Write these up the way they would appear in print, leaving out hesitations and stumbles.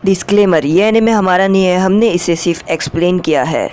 Disclaimer, ये anime हमारा नहीं है, हमने इसे सिर्फ एक्सप्लेन किया है।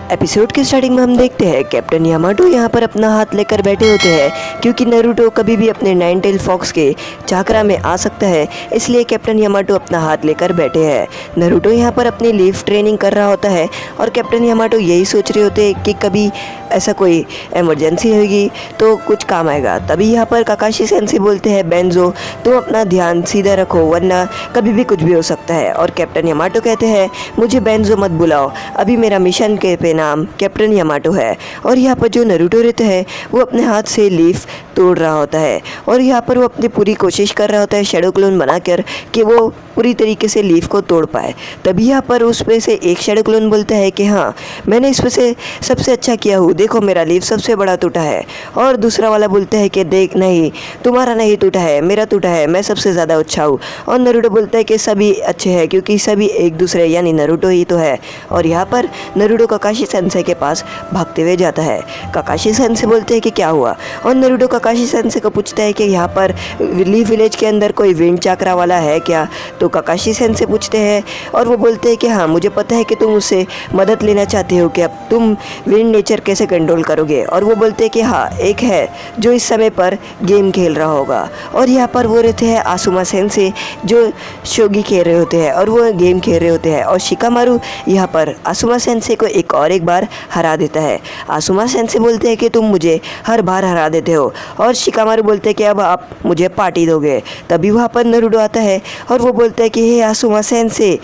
एपिसोड के स्टार्टिंग में हम देखते हैं कैप्टन यामाटो यहाँ पर अपना हाथ लेकर बैठे होते हैं, क्योंकि नारुतो कभी भी अपने नाइन टेल फॉक्स के चाकरा में आ सकता है, इसलिए कैप्टन यामाटो अपना हाथ लेकर बैठे हैं। नारुतो यहाँ पर अपनी लीफ ट्रेनिंग कर रहा होता है और कैप्टन यामाटो यही सोच रहे होते हैं कि कभी ऐसा कोई इमरजेंसी होगी तो कुछ काम आएगा। तभी यहाँ पर काकाशी सेंसेई बोलते हैं, बेंजो तुम अपना ध्यान सीधा रखो वरना कभी भी कुछ भी हो सकता है। और कैप्टन यामाटो कहते हैं, मुझे बेंजो मत बुलाओ, अभी मेरा मिशन के नाम कैप्टन यामाटो है। और यहाँ पर जो नारुतो रहता है वो अपने हाथ से लीफ तोड़ रहा होता है और यहाँ पर वो अपनी पूरी कोशिश कर रहा होता है शैडो क्लोन बनाकर कि वो पूरी तरीके से लीफ को तोड़ पाए। तभी यहाँ पर उसमें से एक शैडो क्लोन बोलता है कि हाँ, मैंने इसमें से सबसे अच्छा किया हूँ, देखो मेरा लीफ सबसे बड़ा टूटा है। और दूसरा वाला बोलता है कि देख नहीं, तुम्हारा नहीं टूटा है, मेरा टूटा है, मैं सबसे ज़्यादा अच्छा हूँ। और नारुतो बोलता है कि सभी अच्छे हैं क्योंकि सभी एक दूसरे यानी नारुतो ही तो है। और यहाँ पर नारुतो काकाशी सेंसेई के पास भागते हुए जाता है। काकाशी सेंसेई बोलते हैं कि क्या हुआ, और नारुतो काकाशी सेंसेई को पूछता है कि यहाँ पर लीफ विलेज के अंदर कोई विंड चाकरा वाला है क्या। तो काकाशी सेंसेई पूछते हैं और वो बोलते हैं कि हाँ, मुझे पता है कि तुम उससे मदद लेना चाहते हो कि अब तुम विंड नेचर कैसे कंट्रोल करोगे। और वो बोलते हैं कि हाँ, एक है जो इस समय पर गेम खेल रहा होगा। और यहाँ पर वो रहते हैं आसुमा सेंसेई जो शोगी खेल रहे होते हैं और वो गेम खेल रहे होते हैं। और शिकामारू यहाँ पर आसुमा सेंसेई को एक बार हरा देता है। आसुमा सेंसेई बोलते हैं कि तुम मुझे हर बार हरा देते हो। और शिकामारू बोलते हैं कि अब आप मुझे पार्टी दोगे। तभी वहाँ पर नारुतो आता है और वो बोलता है कि हे आसुमा सेंसेई।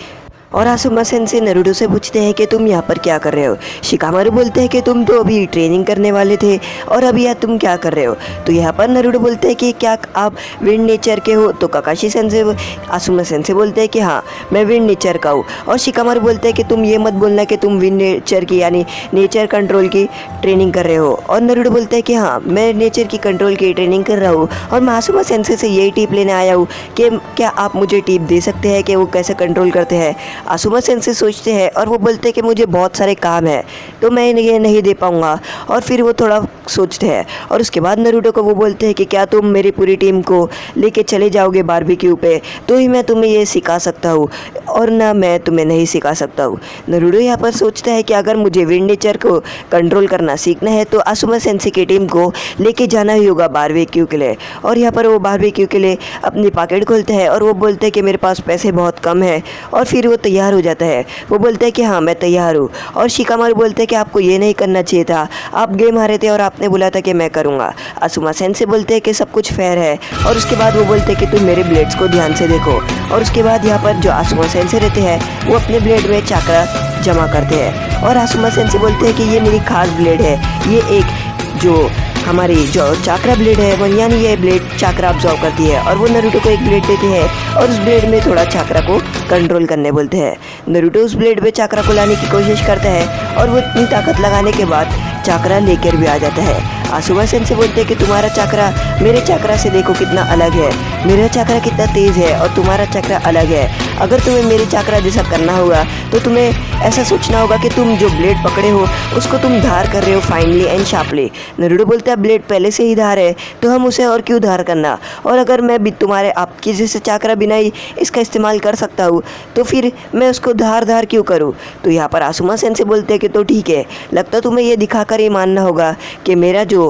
और आसुमा सेंसेई नारुतो से पूछते हैं कि तुम यहाँ पर क्या कर रहे हो। शिकामारू बोलते हैं कि तुम तो अभी ट्रेनिंग करने वाले थे और अभी यार तुम क्या कर रहे हो। तो यहाँ पर नारुतो बोलते हैं कि क्या आप विंड नेचर के हो। तो काकाशी सेंसेई आसुमा सेंसेई बोलते हैं कि हाँ, मैं विंड नेचर का हूँ। और शिकामारू बोलते हैं कि तुम ये मत बोलना कि तुम विंड नेचर की यानी नेचर कंट्रोल की ट्रेनिंग कर रहे हो। और नारुतो बोलते हैं कि हाँ, मैं नेचर की कंट्रोल की ट्रेनिंग कर रहा हूँ और मैं आसुमा सेंसेई से यही टिप लेने आया हूँ कि क्या आप मुझे टिप दे सकते हैं कि वो कैसे कंट्रोल करते हैं। आसुमा सेंसेई सोचते हैं और वो बोलते हैं कि मुझे बहुत सारे काम है तो मैं ये नहीं दे पाऊँगा। और फिर वो थोड़ा सोचते हैं और उसके बाद नारुतो को वो बोलते हैं कि क्या तुम मेरी पूरी टीम को लेके चले जाओगे बारबेक्यू पे, तो ही मैं तुम्हें ये सिखा सकता हूँ और ना मैं तुम्हें नहीं सिखा सकता हूँ। नारुतो यहाँ पर सोचता है कि अगर मुझे विंड नेचर को कंट्रोल करना सीखना है तो आसुमा सेंसेई की टीम को लेके जाना ही होगा बारबेक्यू के लिए। और यहाँ पर वो बारबेक्यू के लिए अपनी पॉकेट खोलते हैं और वो बोलते हैं कि मेरे पास पैसे बहुत कम है। और फिर वो तैयार हो जाता है। वो बोलते हैं कि हाँ, मैं तैयार हूँ। और शिकामारू बोलते हैं कि आपको ये नहीं करना चाहिए था, आप गेम हारे थे और आपने बोला था कि मैं करूँगा। आसुमा सेंसेई बोलते हैं कि सब कुछ फेयर है। और उसके बाद वो बोलते हैं कि तुम मेरे ब्लेड्स को ध्यान से देखो। और उसके बाद यहाँ पर जो आसुमा सेंसेई रहते हैं वो अपने ब्लेड में चाकरा जमा करते हैं। और आसुमा सेंसेई बोलते हैं कि ये मेरी खास ब्लेड है, ये एक जो हमारी जो चाकरा ब्लेड है वो यानी ये ब्लेड चाकरा ऑब्जॉर्व करती है। और वो नारुतो को एक ब्लेड देते हैं और उस ब्लेड में थोड़ा चाकरा को कंट्रोल करने बोलते हैं। नारुतो उस ब्लेड पे चाकरा को लाने की कोशिश करता है और वो इतनी ताकत लगाने के बाद चाकरा लेकर भी आ जाता है। आसुमा सेंसेई बोलते हैं कि तुम्हारा चाकरा मेरे चाकरा से देखो कितना अलग है, मेरा चाकरा कितना तेज़ है और तुम्हारा चाकरा अलग है। अगर तुम्हें मेरे चाकरा जैसा करना होगा तो तुम्हें ऐसा सोचना होगा कि तुम जो ब्लेड पकड़े हो उसको तुम धार कर रहे हो फाइनली एंड शार्पली। नारुतो बोलता है ब्लेड पहले से ही धार है तो हम उसे और क्यों धार करना, और अगर मैं भी तुम्हारे आपके जैसे चाकरा बिना ही इसका इस्तेमाल कर सकता हूँ तो फिर मैं उसको धार क्यों करूँ। तो यहाँ पर आसुमा सेंसेई बोलते हैं कि तो ठीक है, लगता तुम्हें ये दिखाकर ही मानना होगा कि मेरा जो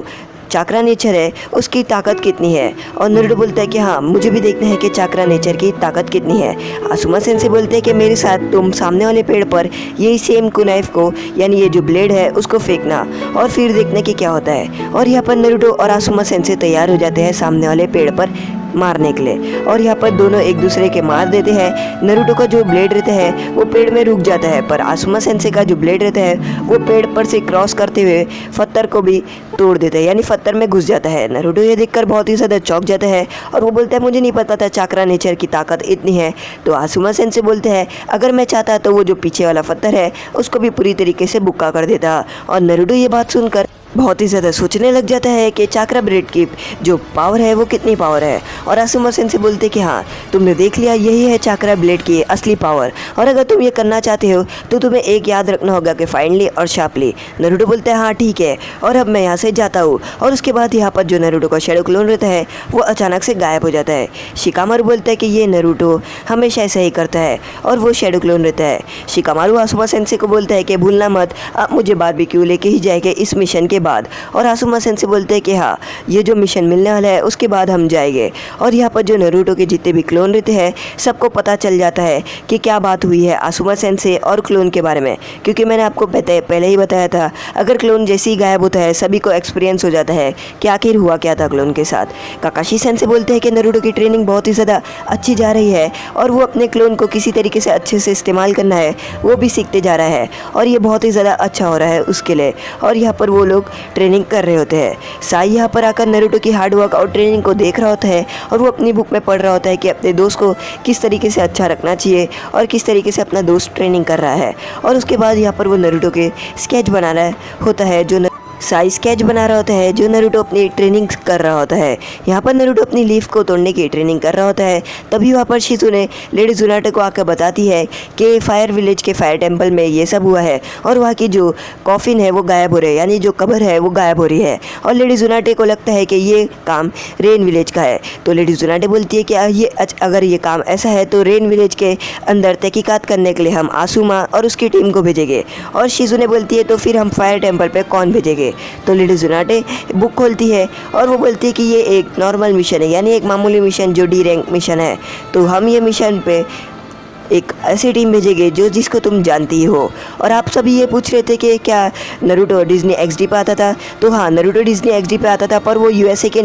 चाकरा नेचर है उसकी ताकत कितनी है। और नारुतो बोलता है कि हाँ, मुझे भी देखना है कि चाकरा नेचर की ताकत कितनी है। आसुमा सेंसेई बोलते हैं कि मेरे साथ तुम सामने वाले पेड़ पर यही सेम कुनाइफ को यानी ये जो ब्लेड है उसको फेंकना और फिर देखने की क्या होता है। और यहाँ पर नारुतो और आसुमा सेंसेई तैयार हो जाते हैं सामने वाले पेड़ पर मारने के लिए। और यहाँ पर दोनों एक दूसरे के मार देते हैं। नारुतो का जो ब्लेड रहता है वो पेड़ में रुक जाता है, पर आसुमा सेंसेई का जो ब्लेड रहता है वो पेड़ पर से क्रॉस करते हुए पत्थर को भी तोड़ देता है, यानी पत्थर में घुस जाता है। नारुतो ये देखकर बहुत ही ज़्यादा चौंक जाता है और वो बोलता है मुझे नहीं पता था चाक्रा नेचर की ताकत इतनी है। तो आसुमा सेंसे बोलते हैं अगर मैं चाहता तो वो जो पीछे वाला पत्थर है उसको भी पूरी तरीके से बुक्का कर देता। और नारुतो ये बात सुनकर बहुत ही ज़्यादा सोचने लग जाता है कि चाक्रा ब्लेड की जो पावर है वो कितनी पावर है। और आसुमा सेंसे बोलते कि हाँ तुमने देख लिया, यही है चाक्रा ब्लेड की असली पावर, और अगर तुम ये करना चाहते हो तो तुम्हें एक याद रखना होगा कि फाइनली और शार्पली। नारुतो बोलता है हाँ ठीक है, और अब मैं यहाँ से जाता हूँ। और उसके बाद यहाँ पर जो नारुतो का शैडो क्लोन रहता है वो अचानक से गायब हो जाता है। शिकामारू बोलता है कि ये नारुतो हमेशा ऐसा ही करता है, और वो शैडो क्लोन रहता है। शिकामारू आसुमा सेंसे को बोलता है कि भूलना मत, आप मुझे बारबेक्यू लेके ही जाएंगे इस मिशन के बाद। और आसुमा सेंसे बोलते हैं कि हाँ ये जो मिशन मिलने वाला है उसके बाद हम जाएंगे। और यहाँ पर जो नारुतो के जितने भी क्लोन रहते हैं सबको पता चल जाता है कि क्या बात हुई है आसुमा सेंसे और क्लोन के बारे में, क्योंकि मैंने आपको पहले ही बताया था अगर क्लोन जैसे ही गायब होता है सभी को एक्सपीरियंस हो जाता है कि आखिर हुआ क्या था क्लोन के साथ। काकाशी सेंसे बोलते हैं कि नारुतो की ट्रेनिंग बहुत ही ज़्यादा अच्छी जा रही है और वो अपने क्लोन को किसी तरीके से अच्छे से इस्तेमाल करना है वो भी सीखते जा रहा है, और ये बहुत ही ज़्यादा अच्छा हो रहा है उसके लिए। और यहाँ पर वो लोग ट्रेनिंग कर रहे होते हैं। साई यहाँ पर आकर नारुतो की हार्डवर्क और ट्रेनिंग को देख रहा होता है और वो अपनी बुक में पढ़ रहा होता है कि अपने दोस्त को किस तरीके से अच्छा रखना चाहिए और किस तरीके से अपना दोस्त ट्रेनिंग कर रहा है। और उसके बाद यहाँ पर वो नारुतो के स्केच बना रहा होता है, जो साई स्केच बना रहा होता है जो नारुतो अपनी ट्रेनिंग कर रहा होता है। यहाँ पर नारुतो अपनी लीफ को तोड़ने की ट्रेनिंग कर रहा होता है। तभी वहाँ पर शिज़ुने लेडी ज़ुनाटे को आकर बताती है कि फायर विलेज के फायर टेम्पल में ये सब हुआ है और वहाँ की जो कॉफिन है वो गायब हो रही है, यानी जो कब्र है वो गायब हो रही है। और लेडी ज़ुनाटे को लगता है कि ये काम रेन विलेज का है। तो लेडी ज़ुनाटे बोलती है कि अगर ये काम ऐसा है तो रेन विलेज के अंदर तहकीकात करने के लिए हम आसुमा और उसकी टीम को भेजेंगे। और शिज़ुने बोलती है तो फिर हम फायर टेम्पल पर कौन भेजेंगे। तो लेडी ज़ुनाटे बुक खोलती है और वो बोलती है कि ये एक नॉर्मल मिशन है, यानी एक मामूली मिशन जो डी रैंक मिशन है। तो हम ये मिशन पे एक ऐसी टीम भेजेंगे जो जिसको तुम जानती हो। और आप सभी ये पूछ रहे थे कि क्या नारुतो डिज्नी XD पे आता था। तो हाँ नारुतो डिज्नी XD पे आता था, पर वो USA के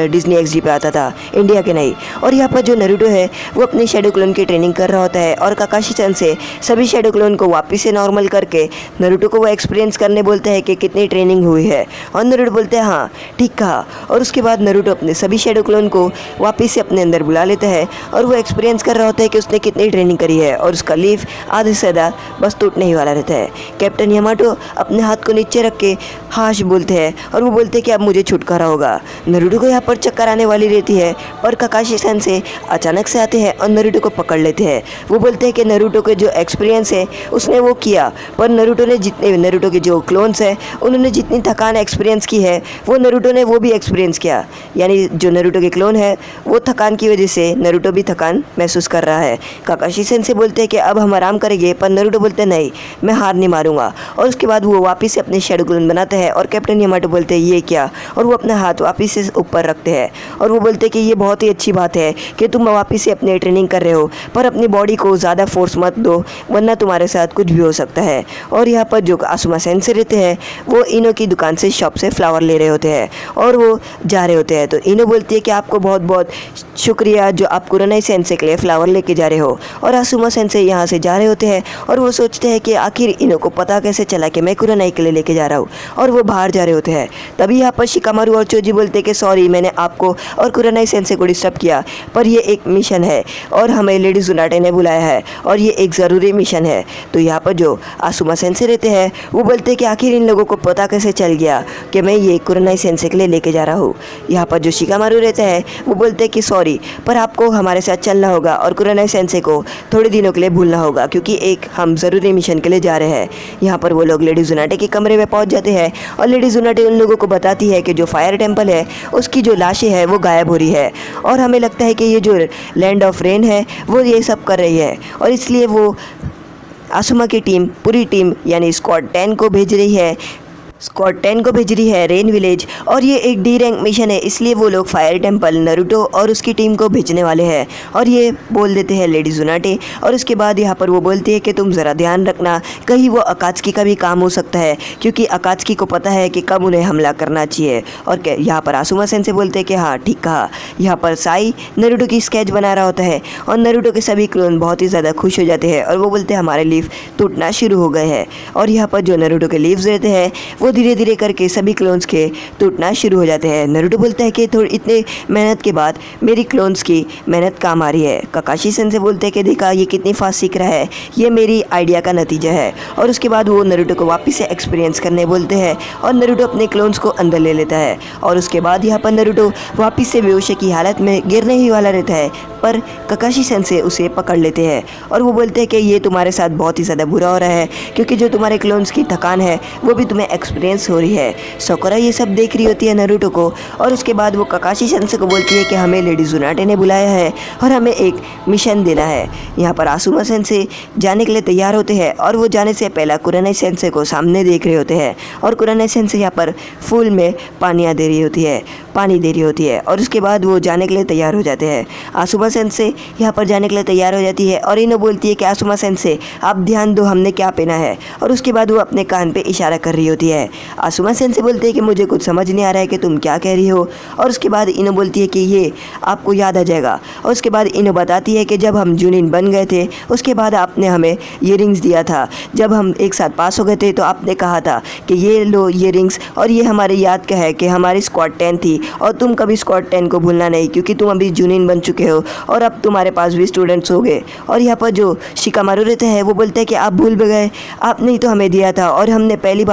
डिज्नी XD पे आता था, इंडिया के नहीं। और यहाँ पर जो नारुतो है वो अपने शैडो क्लोन की ट्रेनिंग कर रहा होता है और काकाशी सन से सभी शैडो क्लोन को वापस से नॉर्मल करके नारुतो को वो एक्सपीरियंस करने बोलते हैं कि कितनी ट्रेनिंग हुई है। और नारुतो बोलते हैं हाँ ठीक कहा। और उसके बाद नारुतो अपने सभी शैडो क्लोन को वापस से अपने अंदर बुला लेता है और वो एक्सपीरियंस कर रहा होता है कि उसने कितनी ट्रेनिंग करी है। और उसका लीफ आधे से ज़्यादा बस टूटने ही वाला रहता है। कैप्टन यामाटो अपने हाथ को नीचे रख के हाश बोलते हैं और वो बोलते हैं कि अब मुझे छुटकारा होगा। नारुतो को यहाँ पर चक्कर आने वाली रहती है पर काकाशी सेंसे अचानक से आते हैं और नारुतो को पकड़ लेते हैं। वो बोलते हैं कि नारुतो के जो एक्सपीरियंस है उसने वो किया, पर नारुतो के जो क्लोन्स हैं उन्होंने जितनी थकान एक्सपीरियंस की है वो नारुतो ने वो भी एक्सपीरियंस किया। यानी जो नारुतो के क्लोन है वो थकान की वजह से नारुतो भी थकान महसूस कर रहा है। काकाशी सेंसे बोलते हैं कि अब हम आराम करेंगे, पर नारुतो बोलते हैं नहीं मैं हार नहीं मारूंगा। और उसके बाद वो वापस से अपने शैडो क्लोन बनाते हैं और कैप्टन यामाटो बोलते हैं ये क्या, और वो अपना हाथ वापस से ऊपर रखते हैं और वो बोलते हैं कि ये बहुत ही अच्छी बात है कि तुम वापस से अपनी ट्रेनिंग कर रहे हो, पर अपनी बॉडी को ज़्यादा फोर्स मत दो वरना तुम्हारे साथ कुछ भी हो सकता है। और यहाँ पर जो आसुमा सेंसे रहते हैं वो इनो की दुकान से शॉप से फ्लावर ले रहे होते हैं और वो जा रहे होते हैं। तो इनो बोलती है कि आपको बहुत बहुत शुक्रिया जो आप कुरानाई सेंसे के लिए फ्लावर लेके जा रहे हो। और आसुमा सेंसे यहाँ से जा रहे होते हैं और वो सोचते हैं कि आखिर इनो को पता कैसे चला कि मैं कुरानाई के लिए लेके जा रहा हूँ, और वो बाहर जा रहे होते हैं। तभी यहाँ पर शिकामारू और चोजी बोलते हैं कि सॉरी मैंने आपको और कुरानाई सेंसे को डिस्टर्ब किया, पर ये एक मिशन है और हमें लेडी ज़ुनाटे ने बुलाया है और ये एक ज़रूरी मिशन है। तो यहाँ पर जो आसुमा सेंसे रहते हैं वो बोलते हैं कि आखिर इन लोगों को पता कैसे चल गया कि मैं ये कुरानाई सेंसे के लिए लेके जा रहा हूँ। यहाँ पर जो शिकामारू रहते हैं वो बोलते हैं कि सॉरी पर आपको हमारे साथ चलना होगा और कुरानाई सेंसे को थोड़े दिनों के लिए भूलना होगा क्योंकि एक हम ज़रूरी मिशन के लिए जा रहे हैं। यहाँ पर वो लोग लेडी ज़ुनाटे के कमरे में पहुँच जाते हैं और लेडी ज़ुनाटे उन लोगों को बताती है कि जो फायर टेम्पल है उसकी जो लाशें हैं वो गायब हो रही है और हमें लगता है कि ये जो लैंड ऑफ रेन है वो ये सब कर रही है, और इसलिए वो आसुमा की टीम पूरी टीम यानी स्क्वाड 10 को भेज रही है रेन विलेज। और ये एक डी रैंक मिशन है इसलिए वो लोग फायर टेम्पल नारुतो और उसकी टीम को भेजने वाले हैं। और ये बोल देते हैं लेडी ज़ुनाटे। और उसके बाद यहाँ पर वो बोलती है कि तुम ज़रा ध्यान रखना कहीं वो अकात्सुकी का भी काम हो सकता है क्योंकि अकात्सुकी को पता है कि कब उन्हें हमला करना चाहिए। और यहाँ पर आसुमा सेंसे बोलते हैं कि हाँ ठीक कहा। यहाँ पर साई नारुतो की स्केच बना रहा होता है और नारुतो के सभी क्लोन बहुत ही ज़्यादा खुश हो जाते हैं और वो बोलते हैं हमारे लीफ टूटना शुरू हो गए हैं। और यहाँ पर जो नारुतो के लीव्स रहते हैं वो वो धीरे धीरे करके सभी क्लोन्स के टूटना शुरू हो जाते हैं। नारुतो बोलता है कि थोड़ी इतने मेहनत के बाद मेरी क्लोन्स की मेहनत काम आ रही है। काकाशी सेंसे बोलते हैं कि देखा ये कितनी फास्ट सीख रहा है, ये मेरी आइडिया का नतीजा है। और उसके बाद वो नारुतो को वापस से एक्सपीरियंस करने बोलते हैं और नारुतो अपने क्लोन्स को अंदर ले लेता है। और उसके बाद यहाँ पर नारुतो वापस से बेहोशी की हालत में गिरने ही वाला रहता है, पर काकाशी सेंसे उसे पकड़ लेते हैं और वो बोलते हैं कि ये तुम्हारे साथ बहुत ही ज़्यादा बुरा हो रहा है, क्योंकि जो तुम्हारे क्लोन्स की थकान है वो भी तुम्हें एक्सपीरियंस हो रही है। साकुरा ये सब देख रही होती है नारुतो को, और उसके बाद वो काकाशी सेंसे को बोलती है कि हमें लेडी जुनाटे ने बुलाया है और हमें एक मिशन देना है। यहाँ पर आसुमा सेंसे जाने के लिए तैयार होते हैं और वो जाने से पहले कुराने सेंसे को सामने देख रहे होते हैं और कुराने सेंसे यहाँ पर फूल में पानी दे रही होती है और उसके बाद वो जाने के लिए तैयार हो जाते हैं। आसुमा सेंसे यहाँ पर जाने के लिए तैयार हो जाती है और इन्हें बोलती है कि आसुमा सेंसे आप ध्यान दो हमने क्या पहना है, और उसके बाद वो अपने कान पे इशारा कर रही होती है। आसुमा सेंसे बोलते हैं कि मुझे कुछ समझ नहीं आ रहा है कि तुम क्या कह रही हो, और उसके बाद इन्हें बोलती है कि ये आपको याद आ जाएगा। और उसके बाद इन्हें बताती है कि जब हम जूनिन बन गए थे उसके बाद आपने हमें ये रिंग्स दिया था, जब हम एक साथ पास हो गए थे तो आपने कहा था कि ये लो ये रिंग्स, और ये हमारे याद का है कि हमारी स्क्वाड 10 थी और तुम कभी स्क्वाड 10 को भूलना नहीं, क्योंकि तुम अभी जूनिन बन चुके हो और अब तुम्हारे पास भी स्टूडेंट्स हो गए। और यहाँ पर जो शिकामारू रहते हैं वो बोलते हैं कि आप भूल गए, आपने ही तो हमें दिया था और हमने पहली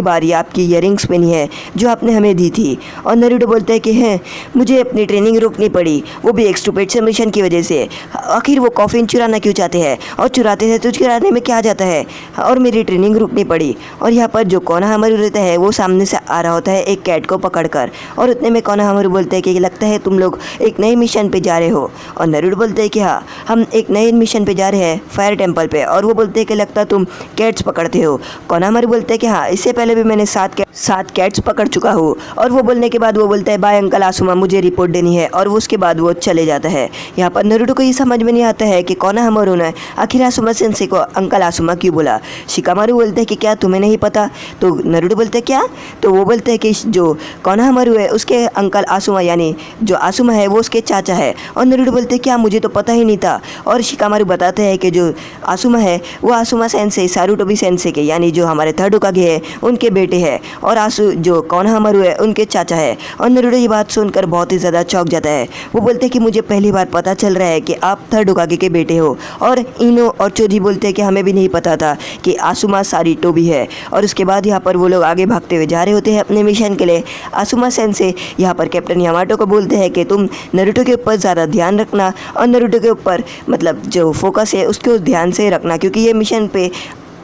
बार ये आपकी इयरिंग्स पहनी है जो आपने हमें दी थी। और नारुतो बोलता है कि हैं मुझे अपनी ट्रेनिंग रोकनी पड़ी, वो भी एक स्टूपिड मिशन की वजह से। आखिर वो कॉफिन चुराना क्यों चाहते हैं, और चुराते थे तो चुराने में क्या जाता है, और मेरी ट्रेनिंग रुकनी पड़ी। और यहाँ पर जो कोनोहामारू रहता है वो सामने से आ रहा होता है एक कैट को पकड़कर, और उतने में कोनोहामारू बोलते हैं कि लगता है तुम लोग एक नए मिशन पे जा रहे हो। और नारुतो बोलते हैं कि हाँ हम एक नए मिशन पे जा रहे हैं फायर टेम्पल पे, और वो बोलते हैं कि लगता तुम कैट्स पकड़ते हो। कोनोहामारू बोलते हैं कि हाँ इससे पहले भी मैंने 7 कैट्स पकड़ चुका हूँ। और वो बोलने के बाद वो बोलता है बाय अंकल आसुमा मुझे रिपोर्ट देनी है, और उसके बाद वो चले जाता है। यहाँ पर नारुतो को ये समझ में नहीं आता है कि कोनोहामारू ने आखिर आसुमा सेंसे को अंकल आसुमा क्यों बोला। शिकामारू बोलते हैं कि क्या तुम्हें नहीं पता, तो नारुतो बोलते हैं क्या, तो वो बोलते हैं कि जो कोनोहामारू है उसके अंकल आसुमा यानी जो आसुमा है वो उसके चाचा है। और नारुतो बोलते हैं क्या मुझे तो पता ही नहीं था। और शिकामारू बताते हैं कि जो आसुमा है वो आसुमा सेंसे सारुटोबी सेंसे के यानी जो हमारे थर्ड होकागे है उनके बेटे हैं, और आसु जो कोनोहामारू है उनके चाचा है। और नारुतो ये बात सुनकर बहुत ही ज़्यादा चौंक जाता है। वो बोलते हैं कि मुझे पहली बार पता चल रहा है कि आप थर्ड होकागे के बेटे हो। और इनो और चोजी बोलते हैं कि हमें भी नहीं पता था कि आसुमा सारुटोबी है। और उसके बाद यहाँ पर वो लोग आगे भागते हुए जा रहे होते हैं अपने मिशन के लिए। आसुमा सेंसे यहाँ पर कैप्टन यामाटो को बोलते हैं कि तुम नारुतो के ऊपर ज़्यादा ध्यान रखना, और नारुतो के ऊपर मतलब जो फोकस है उसको ध्यान से रखना, क्योंकि ये मिशन पे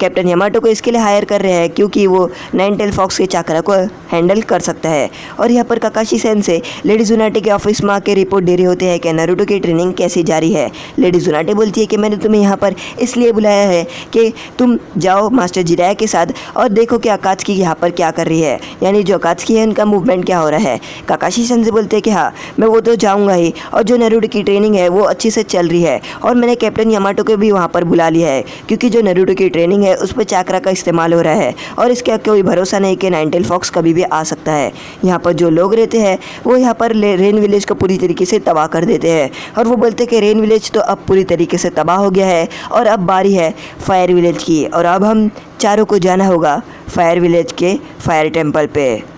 कैप्टन यामाटो को इसके लिए हायर कर रहे हैं क्योंकि वो नाइन टेल फॉक्स के चाकरा को हैंडल कर सकता है। और यहाँ पर काकाशी सेंसे लेडी जुनाटे के ऑफिस में आके रिपोर्ट दे रहे होते हैं कि नारुतो की ट्रेनिंग कैसी जारी है। लेडी जुनाटे बोलती है कि मैंने तुम्हें यहाँ पर इसलिए बुलाया है कि तुम जाओ मास्टर जिराया के साथ और देखो कि अकात्सुकी यहाँ पर क्या कर रही है, यानी जो अकात्सुकी है उनका मूवमेंट क्या हो रहा है। काकाशी सेंसे बोलते हैं कि हाँ मैं वो तो जाऊँगा ही, और जो नारुतो की ट्रेनिंग है वो अच्छे से चल रही है, और मैंने कैप्टन यामाटो को भी वहाँ पर बुला लिया है क्योंकि जो नारुतो की ट्रेनिंग है उस पर चाकरा का इस्तेमाल हो रहा है, और इसका कोई भरोसा नहीं कि नाइन टेल फॉक्स कभी भी आ सकता है। यहाँ पर जो लोग रहते हैं वो यहाँ पर रेन विलेज को पूरी तरीके से तबाह कर देते हैं, और वो बोलते हैं कि रेन विलेज तो अब पूरी तरीके से तबाह हो गया है और अब बारी है फायर विलेज की, और अब हम चारों को जाना होगा फायर विलेज के फायर टेम्पल पे।